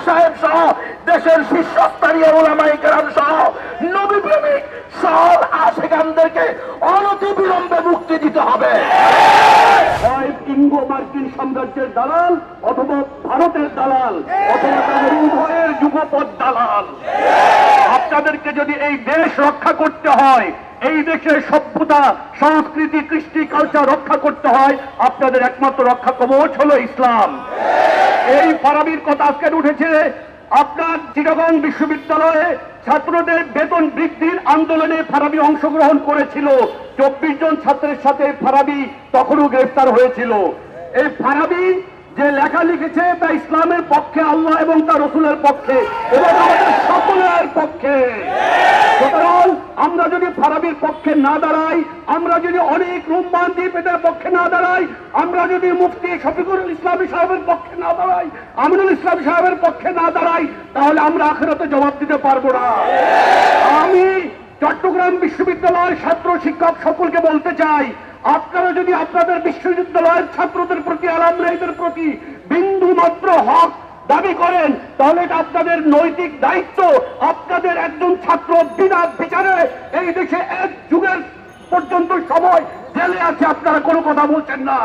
সাহেব সহ দেশের শীর্ষস্থানীয় উলামায়ে কেরাম সহ নবী প্রেমিক সব আশেকানদেরকে অনতিবিলম্বে মুক্তি দিতে হবে। হয় ইঙ্গো মার্কিন সাম্রাজ্যের দালাল অথবা ভারতের দালাল অথবা তাদের উভয়ের যুগপৎ দালাল। আপনাদেরকে যদি এই দেশ রক্ষা করতে হয়, এই দেশের সভ্যতা সংস্কৃতি কৃষ্টি কালচার রক্ষা করতে হয়, আপনাদের একমাত্র রক্ষা কবচ হলো ইসলাম। এই ফারাবির কথা আজকে উঠেছে। আপনার চিটাগং বিশ্ববিদ্যালয়ে ছাত্রদের বেতন বৃদ্ধির আন্দোলনে ফারাবি অংশগ্রহণ করেছিল। 24 জন ছাত্রের সাথে ফারাবি তখনও গ্রেফতার হয়েছিল। এই ফারাবি যে লেখা লিখেছে তা ইসলামের পক্ষে, আল্লাহ এবং তার রসুলের পক্ষে এবং আমাদের সকলের পক্ষে। সুতরাং আমরা যদি ফারাবির পক্ষে না দাঁড়াই, আমরা যদি অনেক রুম্মান দ্বীপের পক্ষে না দাঁড়াই, আমরা যদি মুফতি শফিকুল ইসলামী সাহেবের পক্ষে না দাঁড়াই, আমিনুল ইসলাম সাহেবের পক্ষে না দাঁড়াই, তাহলে আমরা আখিরাতে জবাব দিতে পারবো না। আমি চট্টগ্রাম বিশ্ববিদ্যালয়ের ছাত্র শিক্ষক সকলকে বলতে চাই, আপনারা যদি আপনাদের বিশ্ববিদ্যালয়ের ছাত্রদের প্রতি, আলমরাইদের প্রতি বিন্দু মাত্র হক দাবি করেন, তাহলে এটা আপনাদের নৈতিক দায়িত্ব। আপনাদের একজন ছাত্র বিনা বিচারে এই দেশে এক যুগের পর্যন্ত সময় জেলে আছে, আপনারা কোনো কথা বলছেন না।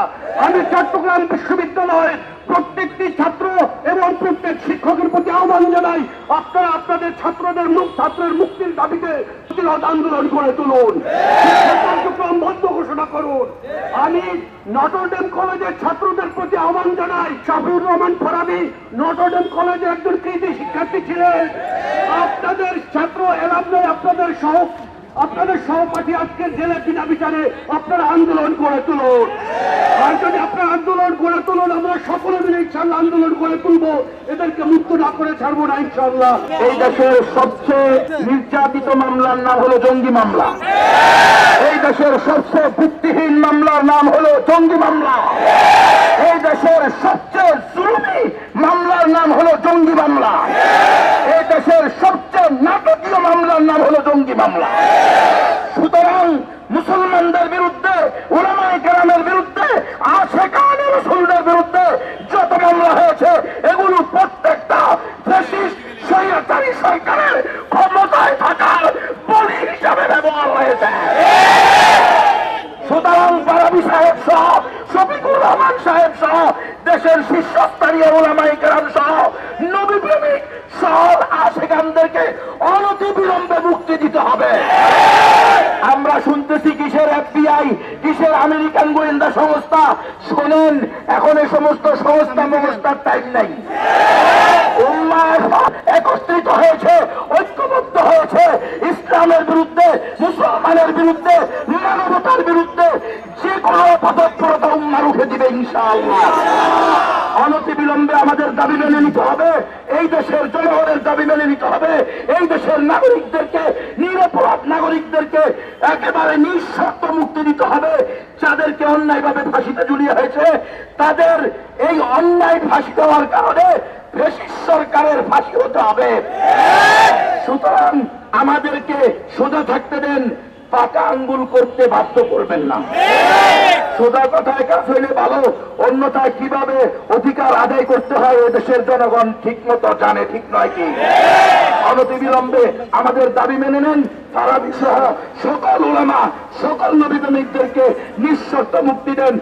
আমি চট্টগ্রাম বিশ্ববিদ্যালয়ের প্রত্যেকটি ছাত্র এবং প্রত্যেক শিক্ষকের প্রতি আহ্বান জানাই, আপনারা আপনাদের ছাত্রের মুক্তির দাবিতে প্রতিরোধ আন্দোলন করে তুলুন, কার্যক্রম বন্ধ ঘোষণা করুন। আমি নটরডেম কলেজের ছাত্রদের প্রতি আহ্বান জানাই, শাফিউর রহমান ফারাবি নটরডেম কলেজে একজন কৃতি শিক্ষার্থী ছিলেন। আপনাদের ছাত্র এলামনাই আপনাদের সহপাঠী আজকে জেলে বিনা বিচারে আপনারা আন্দোলন করে তুলুন। আর যদি আপনারা আন্দোলন করে তুলুন, আমরা সকলে মিলে ইনশাআল্লাহ আন্দোলন করে তুলবো, এদেরকে মুক্ত না করে ছাড়বো না ইনশাআল্লাহ। এই দেশের সবচেয়ে নির্যাতিত মামলার নাম হলো জঙ্গি মামলা। এই দেশের সবচেয়ে ভিত্তিহীন মামলার নাম হলো জঙ্গি মামলা। এই দেশের সবচেয়ে জুলুমি মামলার নাম হলো জঙ্গি মামলা। এই দেশের সবচেয়ে নাটকীয় মামলার নাম হলো জঙ্গি মামলা। সুতরাং মুসলমানদের বিরুদ্ধে, উলামায়ে কেরামের বিরুদ্ধে, আশিকানে রাসূলদের বিরুদ্ধে যত মামলা হয়েছে, এগুলো প্রত্যেকটা ফ্যাসিস্ট স্বৈরাচারী সরকারের ক্ষমতায় থাকার বলি হিসাবে ব্যবহার হয়েছে। সুতরাং ফারাবি সাহেব সহ, শফিকুর রহমান সাহেব সহ দেশের শীর্ষস্থানীয় উলামায়ে কেরাম সহ নবী প্রেমিক সব আশিকানদেরকে অনতিবিলম্বে মুক্তি দিতে হবে। আমরা শুনতেছি কিসের FBI, কিসের আমেরিকান গোয়েন্দা সংস্থা। শোনেন, এখন এই সমস্ত সংস্থার টাইম নাই। উম্মাহ একত্রিত হয়েছে, ঐক্যবদ্ধ হয়েছে ইসলামের বিরুদ্ধে, মুসলমানের বিরুদ্ধে, মানবতার বিরুদ্ধে যে কোনো পদক্ষেপ উম্মাহ রুখে দিবে ইনশাআল্লাহ। অনতিবিলম্বে আমাদের দাবি মেনে নিতে হবে, এই দেশের জনগণের দাবি মেনে নিতে হবে। এই দেশের নাগরিকদেরকে, নিরপরাধ নাগরিকদেরকে একেবারে নিঃশর্ত মুক্তি দিতে হবে। যাদেরকে অন্যায়ভাবে ফাঁসিতে ঝুলিয়ে হয়েছে, তাদের এই অন্যায় ফাঁসি দেওয়ার কারণে ফ্যাসিস্ট সরকারের ফাঁসি হতে হবে। সুতরাং আমাদেরকে সোজা থাকতে দেন, পাকা আঙ্গুল করতে বাধ্য করবেন না। সোজা কথায় কাজ হইলে ভালো, অন্যথায় কিভাবে অধিকার আদায় করতে হয় এদেশের জনগণ ঠিক মতো জানে, ঠিক নয় কি? অনতিবিলম্বে আমাদের দাবি মেনে নেন। ফারাবি সহ সকল উলামা, সকল নবী প্রেমিকদেরকে নিঃশর্ত মুক্তি দেন।